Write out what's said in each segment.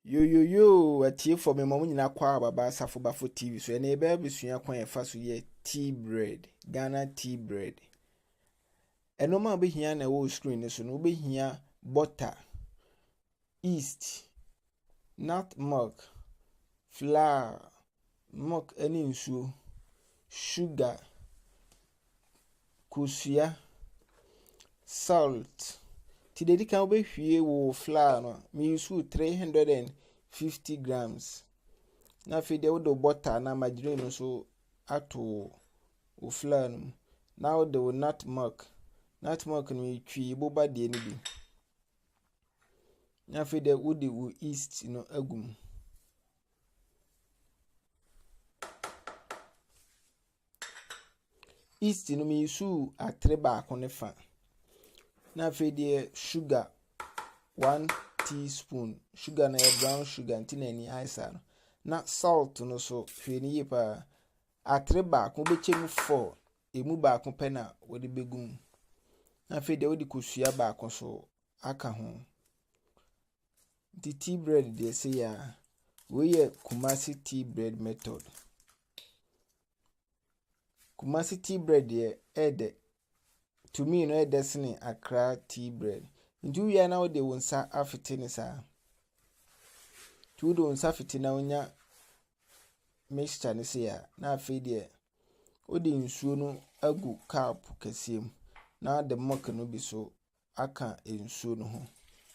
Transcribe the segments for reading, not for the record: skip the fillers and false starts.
Yo, atie for me mamu nyina kwa baba safo bafo TV so ene ebe besua kwan e fa so ye tea bread, Ghana tea bread. Eno ma obehia na wo screen so no obehia butter, yeast, nutmeg, flour, milk eni nsuo, sugar, kusua, salt. Ti dedi kan obehwie wo flour no me use 350 grams. Na fe de wo butter na margarine no so ato wo flour no. Na wo de wo nutmeg no twi boba de ni bi. Na fe de wo de wo yeast no agum. Yeast no me use atre ba akone fa. Na fe de sugar 1 teaspoon. Sugar na brown sugar ntina ni ice no. Na salt no so hwe ni yepa atre ba ko bechemu 4 emu ba ko pe na wo de begum. Na fe de wo de kosua ba ko so aka ho. The tea bread they say ya we ye Kumasi tea bread method. Kumasi tea bread ye ede to me no edesne Accra tea bread. Ndu ya na wo de wonsa afete ni sa. Tu do wonsa afete na onya mixture ni se ya na afi de wo de nsuo no agu cup kasiem na de milk no bi so aka nsuo no ho.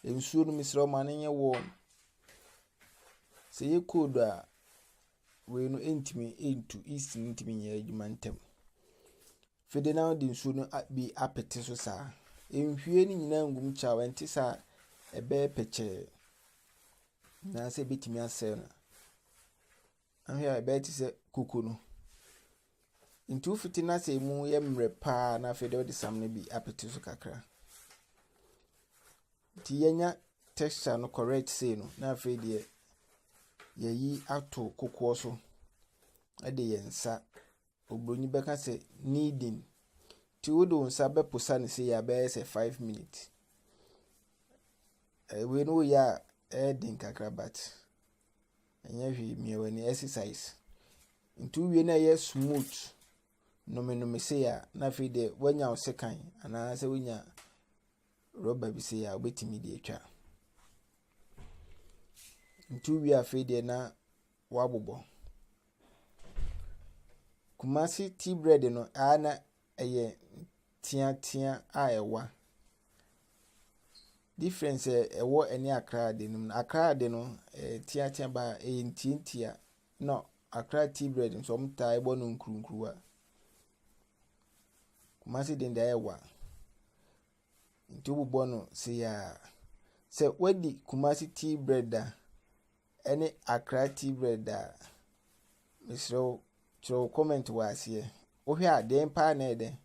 Nsuo no misra ma na nye warm. Se ye cold a we no entimi entu yeast entimi nya adwuma ntem. Fede na de nsuo no bi apete so sa. Enhwie ni nyina ngum cha wenti sa ebe peche. Na se bitimi ase na. Ahia ebe ti se kookoo no. Ntu fiti na se mu ye mre pa na fede o de sam ne bi apete so kakra. Ti yenya texture no correct say no na fede ye yi ato kookoo so. Ade yensa obroni beka se kneading. Ti wodo nsa be posa ne se ya be se 5 minutes. We know ya din kakra but enya hwi mi wani exercise. Ntu wie na ye smooth no se ya na fe de wanya osekan ana se wanya rubber bi se ya obetimi de atwa. Ntu wie afi de na wabobo. Kumasi tea bread no ana eye tia a ewa. Difference ewo eni Accra de no. Accra de no tia ba ntia no Accra tea bread nso mta ebo no nkrunkruwa. Kumasi de nda ewa. Nti obubo no se ya se wadi Kumasi tea bread da eni Accra tea bread da misro cho comment wasiye. Ohwe a den pa na ede.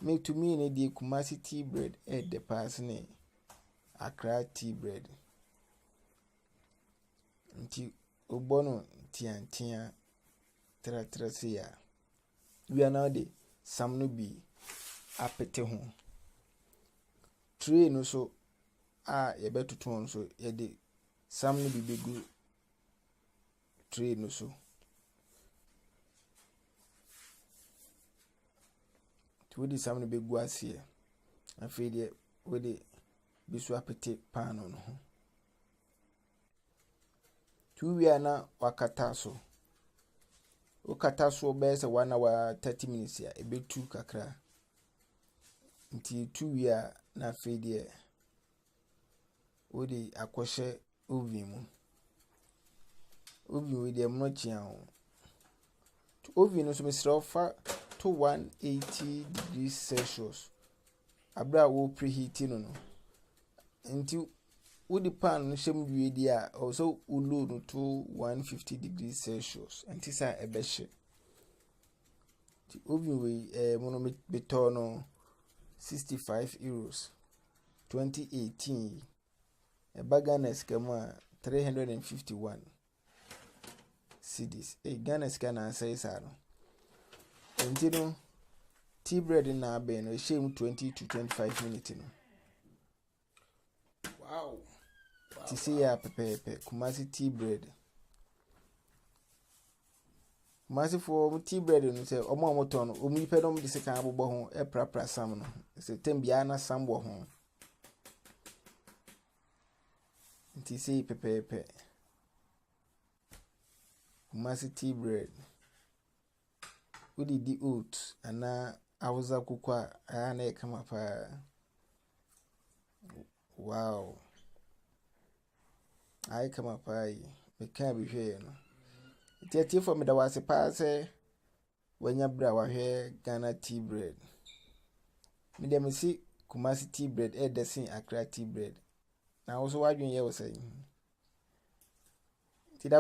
Me to me ne di Kumasi tea bread ede pass ne Accra tea bread. Nti obono tia tra se ya. We are now de sam no bi apete ho. Tray no so ye betutu on so ye de sam no bi begu tray no so. We di sam no begu asiye. Afi de we de bisu apete pan no ho. Tu wi na wakata so. Wakata so be se 1 hour 30 minutes ya ebetu kakra. Nti tu wi na afi de we de akwhye oven mu. Oven we de mnochia ho. Oven no so mesra ofa to 180 degrees Celsius. Abra wo preheat no. Nti wo di pan no shem wie di a also ulo no to 150 degrees Celsius. Nti sa ebehye. Ti oven we mono beto no 65 euros 2018. Ghana skema 351 cedis. Ghana skana say sa no. Nti no tea bread na be no shame 20 to 25 minutes no. Wow. see ya pepe Kumasi tea bread. Kumasi for tea bread no say omo moton omu ipe dom de sika abobọ ho e prapra sam no. Say tembia na sam bo ho. Nti see pepe Kumasi tea bread. Udi di oat ana houza kookoo a na e kama pa. Wow. I come up I can't be here. It's for me that was a pass when your brow hair Ghana tea bread. Me dem see Kumasi tea bread the same Accra tea bread. Now also what you was saying. Did I